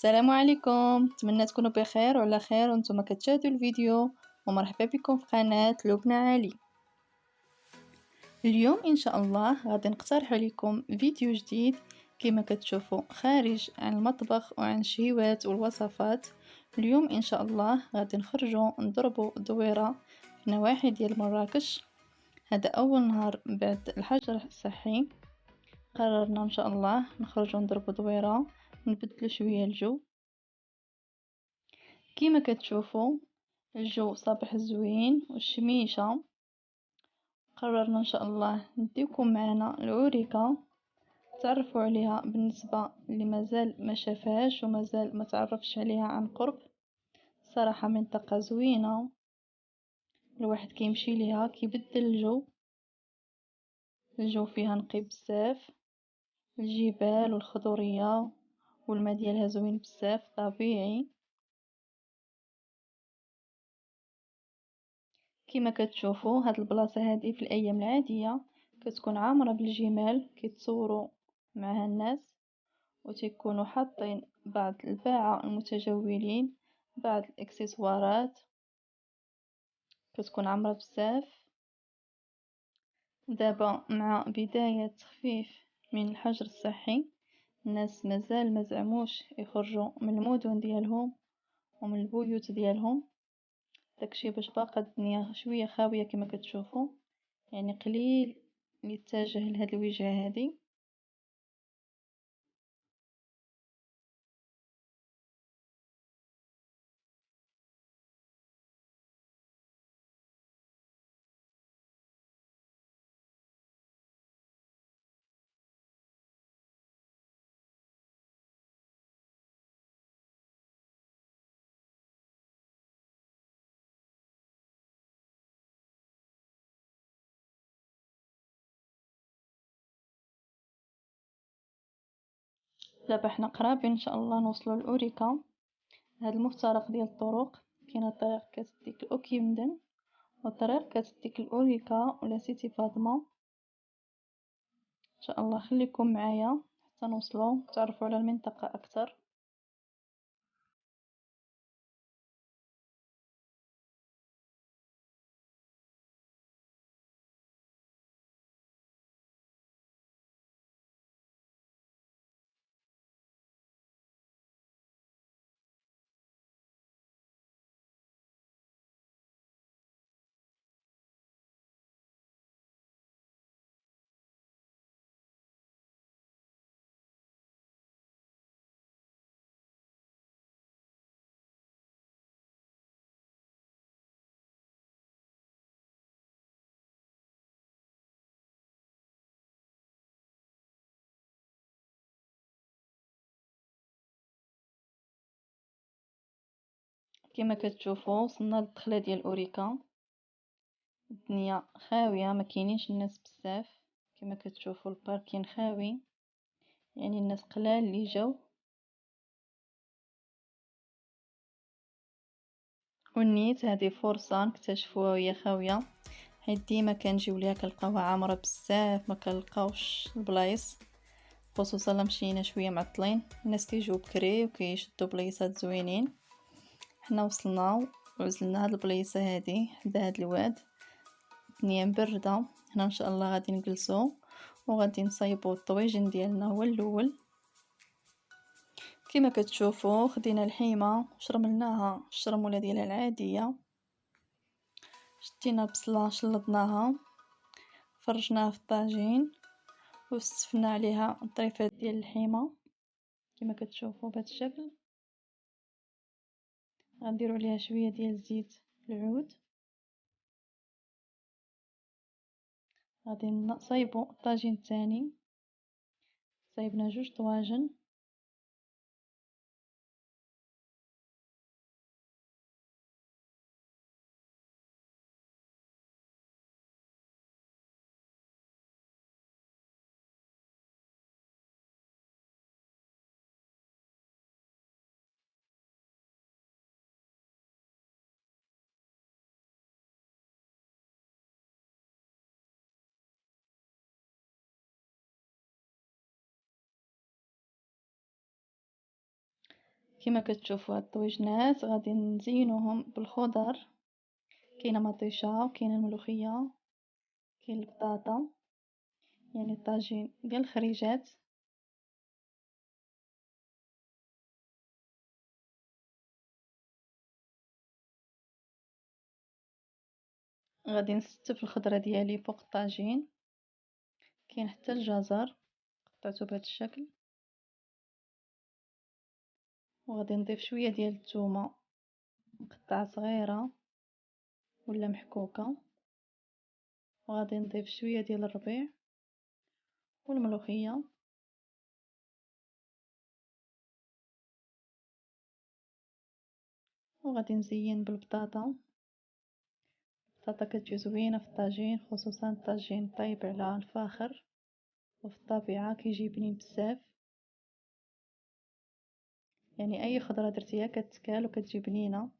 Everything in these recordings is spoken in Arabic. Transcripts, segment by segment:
السلام عليكم، نتمنى تكونوا بخير وعلى خير وانتم كتشاهدوا الفيديو، ومرحبا بكم في قناة لبنى علي. اليوم ان شاء الله غادي نقترح عليكم فيديو جديد كما كتشوفوا خارج عن المطبخ وعن الشهيوات والوصفات. اليوم ان شاء الله غادي نخرجوا نضربوا دويرة في نواحي ديال مراكش. هذا اول نهار بعد الحجر الصحي، قررنا ان شاء الله نخرجوا نضربوا دويرة ونبدلوا شويه الجو. كيما كتشوفوا الجو صباح زوين والشميشة. قررنا ان شاء الله نديكم معنا العوريكة تعرفوا عليها بالنسبة اللي مازال ما شافهاش ومازال ما تعرفش عليها عن قرب. صراحة منطقة زوينة، الواحد كيمشي ليها كيبدل الجو فيها نقي بزاف، الجبال والخضورية والماء ديالها زوين بزاف طبيعي. كما كتشوفوا هاد البلاصه هذه في الايام العاديه كتكون عامره بالجمال كيتصوروا معها الناس، وتيكونوا حاطين بعض الباعه المتجولين بعض الاكسسوارات، كتكون عامره بزاف. دابا مع بدايه تخفيف من الحجر الصحي، الناس مازال ما زعموش يخرجوا من المدن ديالهم ومن البيوت ديالهم، داكشي باش باقا الدنيا شويه خاويه كما كتشوفوا، يعني قليل اللي يتجه لهاد الوجهه هذه. دابا حنا قرابين ان شاء الله نوصلوا لاوريكا. هاد المفترق ديال الطرق، كاينه طريق كتديك لاوكيمدن وطريق كتديك لاوريكا ولا سيتي فاطمه. ان شاء الله خليكم معايا حتى نوصلوا تعرفوا على المنطقه اكثر. كما كتشوفوا وصلنا للدخله ديال اوريكا، الدنيا خاويه ما كاينينش الناس بزاف. كما كتشوفوا الباركين خاوي، يعني الناس قلال اللي جاو. ونيت هذه فرصه نكتشفوها وهي خاويه، حيت ديما كنجيو ليها كنلقاوها عامره بزاف ما كنلقاوش البلايص، خصوصا لا مشينا شويه معطلين. الناس كيجيو بكري وكيشدوا بلايصات زوينين. حنا وصلنا وعزلنا هاد البلايصه هادي حدا هاد الواد، الدنيا مبرده. هنا ان شاء الله غادي نجلسوا وغادي نصايبوا الطويجن ديالنا هو الاول. كما كتشوفوا خدينا الحيمه شرملناها الشرموله ديالها العاديه، شدينا البصله شلضناها فرجناها في الطاجين وستفنا عليها الطريفات ديال الحيمه كما كتشوفوا بهذا الشكل. غنديروا عليها شويه ديال زيت العود، غادي نصايبوا الطاجين الثاني. صايبنا 2 طواجن. كيما كتشوفوا هاد الطويجنات غادي نزينوهم بالخضر. كاينه مطيشه وكاينه الملوخيه، كاين البطاطا، يعني الطاجين ديال الخريجات. غادي نستف الخضره ديالي فوق الطاجين. كاين حتى الجزر قطعته بهذا الشكل، وغادي نضيف شويه ديال الثومه مقطعه صغيره ولا محكوكه، وغادي نضيف شويه ديال الربيع والملوخيه، وغادي نزين بالبطاطا. البطاطا كتجي زوينه في الطاجين، خصوصا الطاجين طايب على الفاخر وفي الطبيعه كيجي بنين بزاف. يعني اي خضره درتيها كتكال وكتجي بنينه.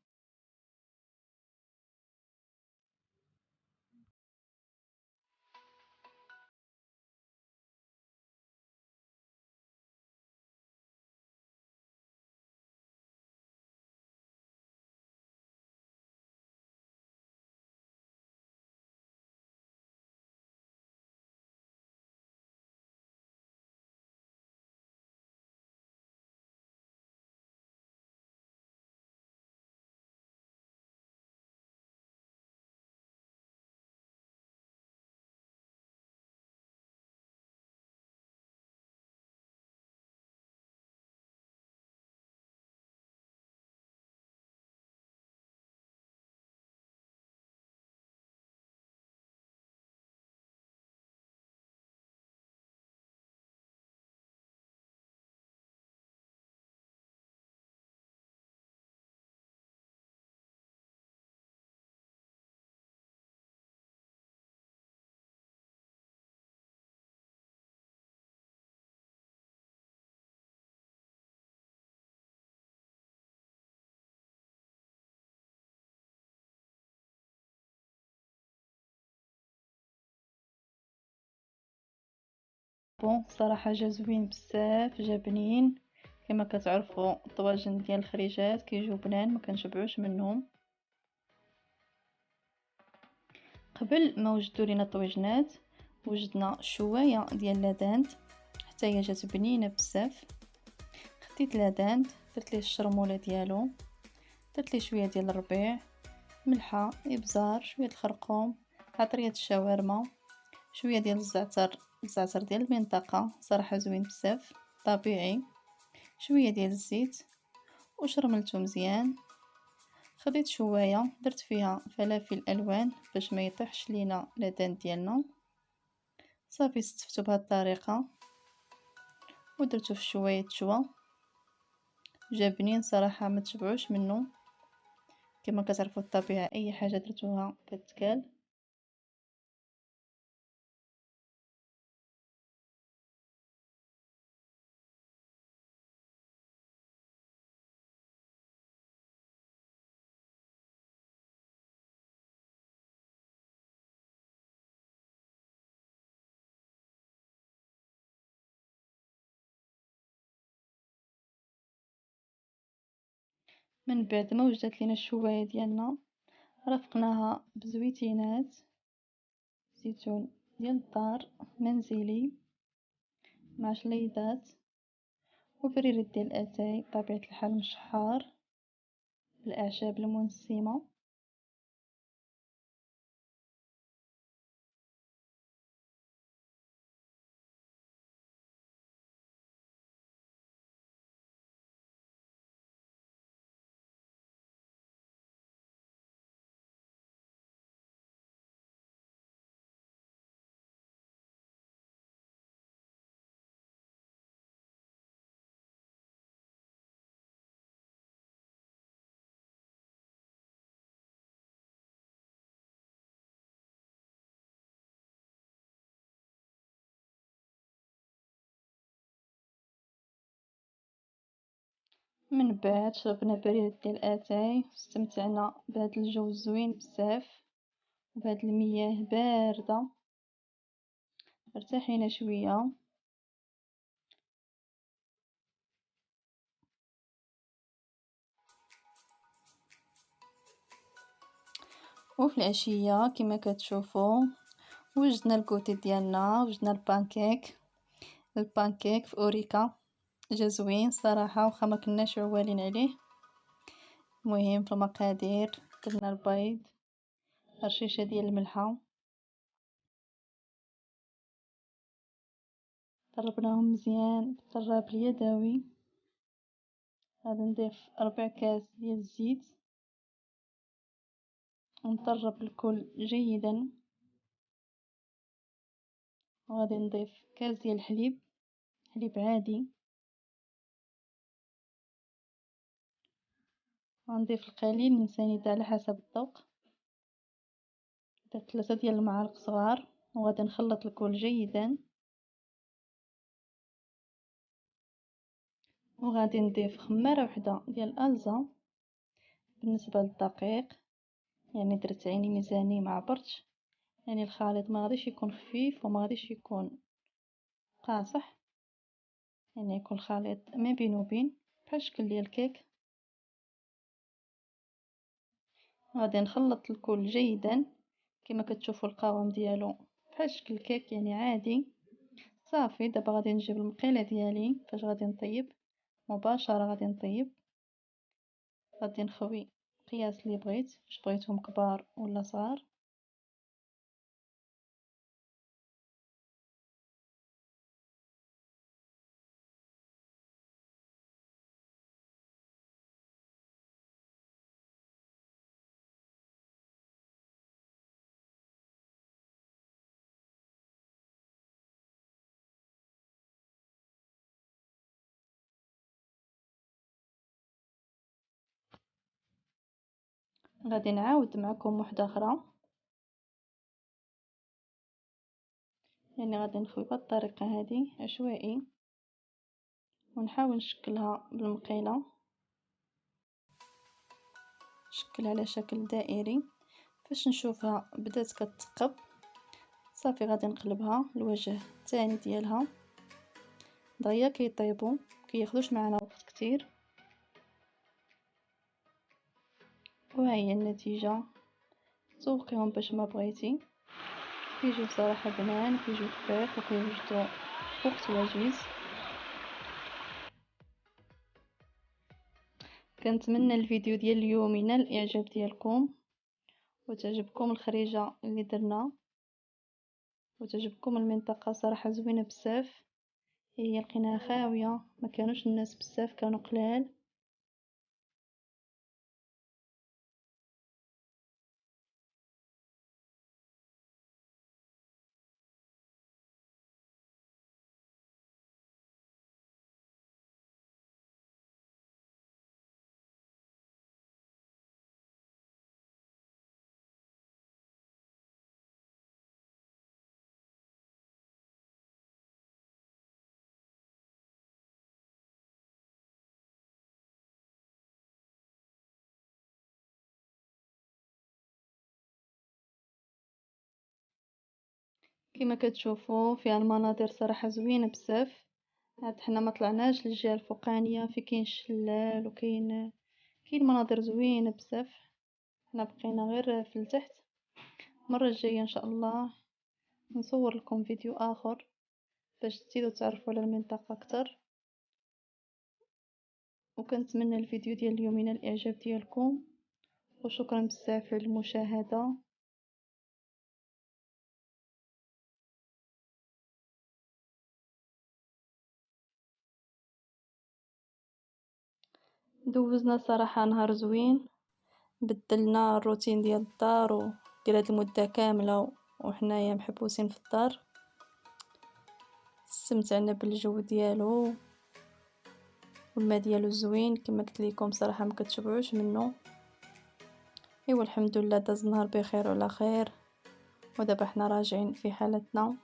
بون صراحه جا زوين بزاف، جا بنين. كما كتعرفوا الطواجن ديال الخريجات كيجيو بنان، ما كنشبعوش منهم. قبل ما وجدوا لينا الطويجنات وجدنا شويه ديال لادانت، حتى هي جات بنينه بزاف. خديت لادانت، درت ليه الشرموله ديالو، درت ليه شويه ديال الربيع، ملحه، ابزار، شويه الخرقوم، عطريه الشاورما، شويه ديال الزعتر ديال المنطقه صراحه زوين بزاف طبيعي، شويه ديال الزيت، وشرملته مزيان. خديت شويه درت فيها فلافل الوان باش ما يطيحش لينا لادان ديالنا. صافي استفتو بهذه الطريقه ودرتو في شويه شوا. جا بنين صراحه ما تشبعوش منه. كما كتعرفوا الطبيعه اي حاجه درتوها كتكال. من بعد ما وجدت لينا الشوايه ديالنا، رافقناها بزويتينات زيتون ديال الدار منزلي مع شليضات وبريرة ديال الاتاي بطبيعة الحال مشحار بالاعشاب المنسمة. من بعد شربنا بريرة ديال الاتاي واستمتعنا بهذا الجو الزوين بزاف وبهذه المياه باردة. ارتاحينا شوية. وفي العشية كما كتشوفوا وجدنا الكوتي ديالنا، وجدنا البانكيك في اوريكا، جا زوين صراحه واخا ما كناش عوالين عليه. المهم في المقادير درنا البيض، رشيشه ديال الملحه، ضربناهم مزيان بالضراب اليدوي. غادي نضيف 4 كاس ديال الزيت ونطرب الكل جيدا، وغادي نضيف كاس ديال الحليب، حليب عادي، غنضيف القليل من سنيده على حسب الذوق. درت 3 ديال المعالق صغار، وغادي نخلط الكل جيدا، وغادي نضيف خماره وحده ديال الالزا. بالنسبه للدقيق يعني درت عيني ميزاني ما عبرتش، يعني الخليط ما غاديش يكون خفيف وما غاديش يكون قاصح، يعني يكون خليط ما بين وبين بحال الشكل ديال الكيك. غادي نخلط الكل جيدا كما كتشوفوا القوام ديالو بحال شكل الكيك يعني عادي. صافي دابا غادي نجيب المقيله ديالي فاش غادي نطيب مباشره، غادي نخوي القياس اللي بغيت، واش بغيتهم كبار ولا صغار. غادي نعاود معكم وحده اخرى، يعني غادي نخوي بهذه الطريقه هذه عشوائي ونحاول نشكلها بالمقيله، نشكل على شكل دائري. فاش نشوفها بدات كتثقب صافي غادي نقلبها الوجه الثاني ديالها. دغيا كيطيبوا كياخذوش معنا وقت كتير. وها هي النتيجه، ذوقيهم باش ما بغيتي، كيجيو صراحه بنان، كيجيو خفيف وكيوجدوا وقت وجيز. كنتمنى الفيديو ديال اليوم ينال الاعجاب ديالكم وتعجبكم الخريجه اللي درنا وتعجبكم المنطقه، صراحه زوينه بزاف. هي لقيناها خاويه، ما كانوش الناس بزاف، كانوا قلال. كما كتشوفوا فيها المناظر صراحه زوينه بزاف. عاد حنا ما طلعناش للجهه الفوقانيه في كاين شلال وكاين مناظر زوينه بزاف. حنا بقينا غير في التحت. المره الجايه ان شاء الله نصور لكم فيديو اخر باش تزيدوا تعرفوا على المنطقه اكثر. وكنتمنى الفيديو ديال اليوم ينال الاعجاب ديالكم، وشكرا بزاف على المشاهده. دوزنا صراحه نهار زوين، بدلنا الروتين ديال الدار وديال هاد المده كامله وحنايا محبوسين في الدار. استمتعنا بالجو ديالو والماء ديالو زوين كما قلت لكم، صراحه ما كتشبعوش منه. ايوا الحمد لله داز النهار بخير وعلى خير، ودابا حنا راجعين في حالتنا.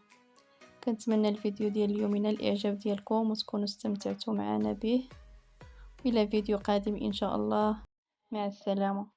كنتمنى الفيديو ديال اليوم ينال الاعجاب ديالكم وتكونوا استمتعتوا معنا به. الى فيديو قادم ان شاء الله، مع السلامه.